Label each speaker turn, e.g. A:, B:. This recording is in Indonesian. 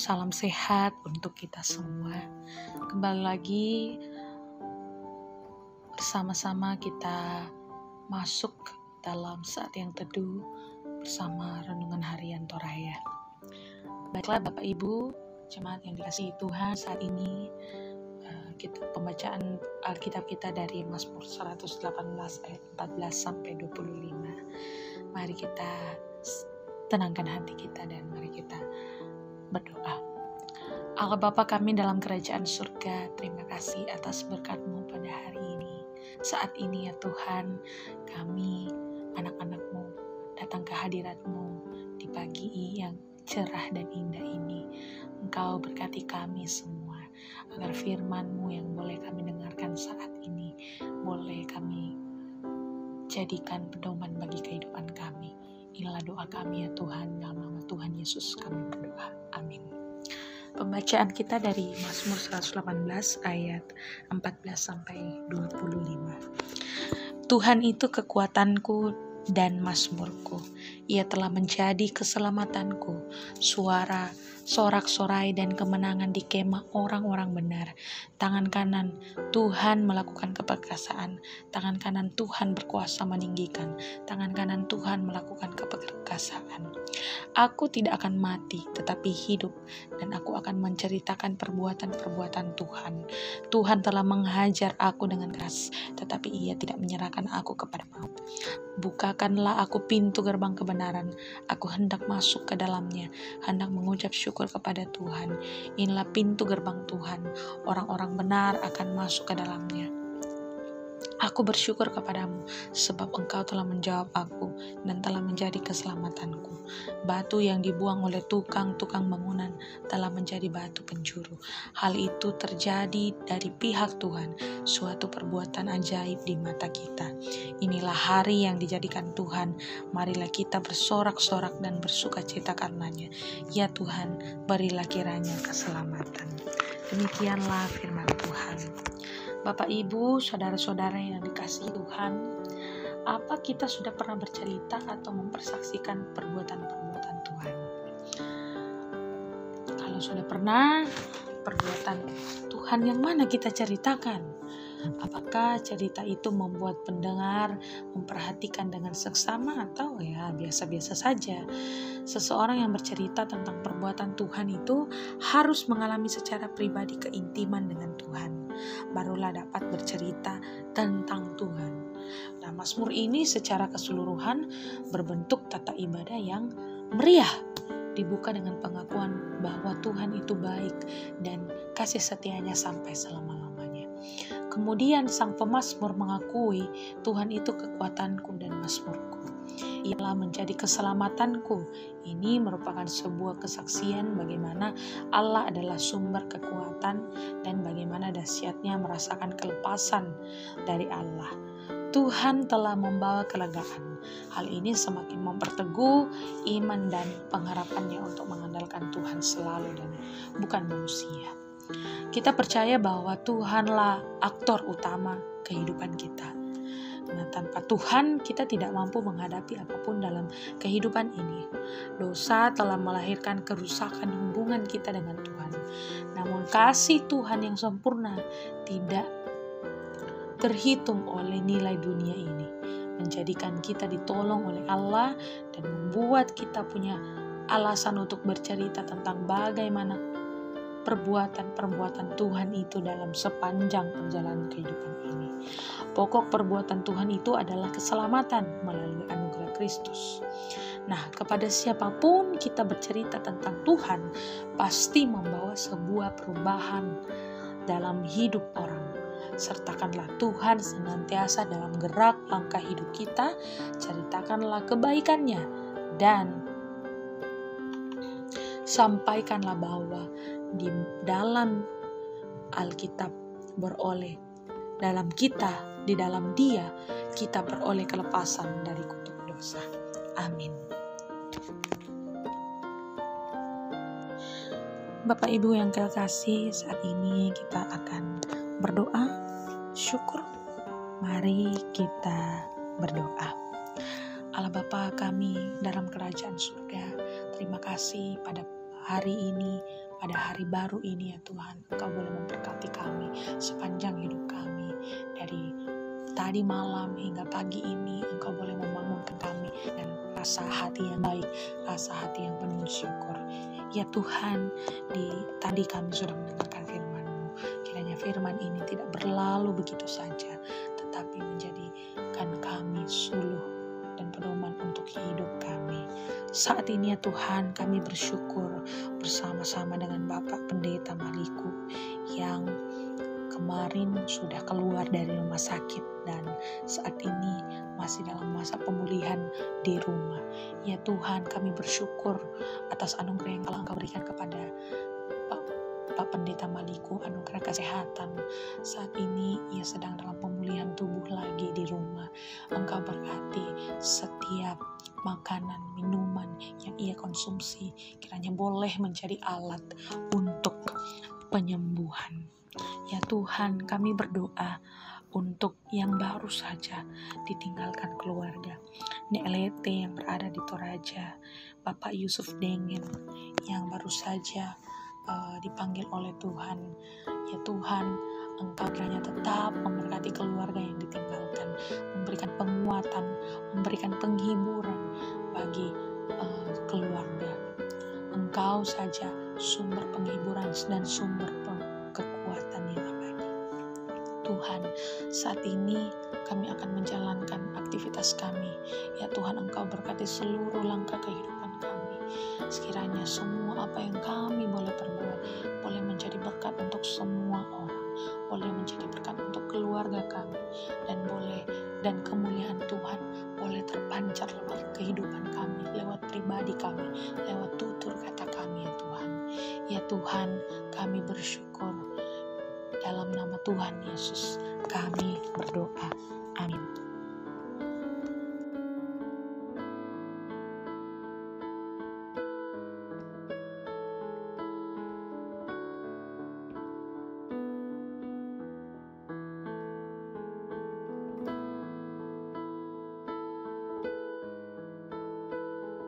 A: salam sehat untuk kita semua. Kembali lagi bersama-sama kita masuk dalam saat yang teduh bersama Renungan Harian Toraya. Baiklah Bapak Ibu, jemaat yang dikasihi Tuhan, saat ini pembacaan Alkitab kita dari Mazmur 118 ayat 14 sampai 25. Mari kita tenangkan hati kita dan mari kita berdoa. Allah Bapa kami dalam kerajaan surga, terima kasih atas berkat-Mu pada hari ini. Saat ini ya Tuhan, kami anak-anak-Mu datang ke hadirat-Mu di pagi yang cerah dan indah ini. Engkau berkati kami semua, agar firman-Mu yang boleh kami dengarkan saat ini, boleh kami jadikan pedoman bagi kehidupan kami. Inilah doa kami ya Tuhan, dalam nama Tuhan Yesus kami berdoa. Amin. Pembacaan kita dari Mazmur 118 ayat 14 sampai 25. Tuhan itu kekuatanku dan mazmurku. Ia telah menjadi keselamatanku, suara sorak-sorai dan kemenangan di kemah orang-orang benar. Tangan kanan Tuhan melakukan keperkasaan, tangan kanan Tuhan berkuasa meninggikan, tangan kanan Tuhan melakukan keperkasaan. Aku tidak akan mati tetapi hidup, dan aku akan menceritakan perbuatan-perbuatan Tuhan. Tuhan telah menghajar aku dengan keras, tetapi Ia tidak menyerahkan aku kepada maut. Bukakanlah aku pintu gerbang kebenaran, aku hendak masuk ke dalamnya, hendak mengucap syukur kepada Tuhan. Inilah pintu gerbang Tuhan, orang-orang benar akan masuk ke dalamnya. Aku bersyukur kepadamu, sebab Engkau telah menjawab aku dan telah menjadi keselamatanku. Batu yang dibuang oleh tukang-tukang bangunan telah menjadi batu penjuru. Hal itu terjadi dari pihak Tuhan, suatu perbuatan ajaib di mata kita. Inilah hari yang dijadikan Tuhan, marilah kita bersorak-sorak dan bersukacita karenanya. Ya Tuhan, berilah kiranya keselamatan. Demikianlah firman Tuhan. Bapak, Ibu, saudara-saudara yang dikasihi Tuhan, apa kita sudah pernah bercerita atau mempersaksikan perbuatan-perbuatan Tuhan? Kalau sudah pernah, perbuatan Tuhan yang mana kita ceritakan? Apakah cerita itu membuat pendengar memperhatikan dengan seksama atau ya biasa-biasa saja? Seseorang yang bercerita tentang perbuatan Tuhan itu harus mengalami secara pribadi keintiman dengan Tuhan, barulah dapat bercerita tentang Tuhan. Nah, Mazmur ini secara keseluruhan berbentuk tata ibadah yang meriah, dibuka dengan pengakuan bahwa Tuhan itu baik dan kasih setianya sampai selama-lamanya. Kemudian sang pemazmur mengakui Tuhan itu kekuatanku dan mazmurku. Ialah menjadi keselamatanku. Ini merupakan sebuah kesaksian bagaimana Allah adalah sumber kekuatan dan bagaimana dahsyatnya merasakan kelepasan dari Allah. Tuhan telah membawa kelegaan. Hal ini semakin memperteguh iman dan pengharapannya untuk mengandalkan Tuhan selalu dan bukan manusia. Kita percaya bahwa Tuhanlah aktor utama kehidupan kita. Nah, tanpa Tuhan kita tidak mampu menghadapi apapun dalam kehidupan ini. Dosa telah melahirkan kerusakan hubungan kita dengan Tuhan. Namun kasih Tuhan yang sempurna tidak terhitung oleh nilai dunia ini, menjadikan kita ditolong oleh Allah dan membuat kita punya alasan untuk bercerita tentang bagaimana perbuatan-perbuatan Tuhan itu dalam sepanjang perjalanan kehidupan ini. Pokok perbuatan Tuhan itu adalah keselamatan melalui anugerah Kristus. Nah, kepada siapapun kita bercerita tentang Tuhan, pasti membawa sebuah perubahan dalam hidup orang. Sertakanlah Tuhan senantiasa dalam gerak langkah hidup kita, ceritakanlah kebaikannya, dan sampaikanlah bahwa di dalam Alkitab beroleh, dalam kita, di dalam Dia, kita beroleh kelepasan dari kutuk dosa. Amin. Bapak Ibu yang kekasih, saat ini kita akan berdoa syukur. Mari kita berdoa. Allah Bapa kami dalam kerajaan surga, terima kasih pada hari ini, pada hari baru ini ya Tuhan, Engkau boleh memberkati kami sepanjang hidup kami. Dari tadi malam hingga pagi ini Engkau boleh membangunkan kami dan rasa hati yang baik, rasa hati yang penuh syukur. Ya Tuhan, tadi kami sudah mendengarkan firman-Mu. Kiranya firman ini tidak berlalu begitu saja, tetapi menjadikan kami suluh dan pedoman untuk hidup kami. Saat ini ya Tuhan, kami bersyukur bersama-sama dengan Bapak Pendeta Maliku yang kemarin sudah keluar dari rumah sakit dan saat ini masih dalam masa pemulihan di rumah. Ya Tuhan, kami bersyukur atas anugerah yang telah Engkau berikan kepada Pak Pendeta Maliku, anugerah kesehatan. Saat ini ia sedang dalam pemulihan tubuh lagi di rumah. Engkau berkati setiap makanan, minuman yang ia konsumsi, kiranya boleh menjadi alat untuk penyembuhan. Ya Tuhan, kami berdoa untuk yang baru saja ditinggalkan keluarga. Nek Lete yang berada di Toraja, Bapak Yusuf Dengen yang baru saja dipanggil oleh Tuhan. Ya Tuhan, Engkau kiranya tetap memberkati keluarga yang ditinggalkan, memberikan penguatan, memberikan penghiburan bagi keluarga. Engkau saja sumber penghiburan dan sumber kekuatan yang abadi. Tuhan, saat ini kami akan menjalankan aktivitas kami. Ya Tuhan, Engkau berkati seluruh langkah kehidupan kami. Sekiranya semua apa yang kami boleh perbuat boleh menjadi berkat untuk semua orang, boleh menjadi berkat untuk keluarga kami, dan kemuliaan Tuhan boleh terpancar lewat kehidupan kami, lewat pribadi kami, lewat tutur kata kami ya Tuhan. Ya Tuhan, kami bersyukur. Dalam nama Tuhan Yesus kami berdoa.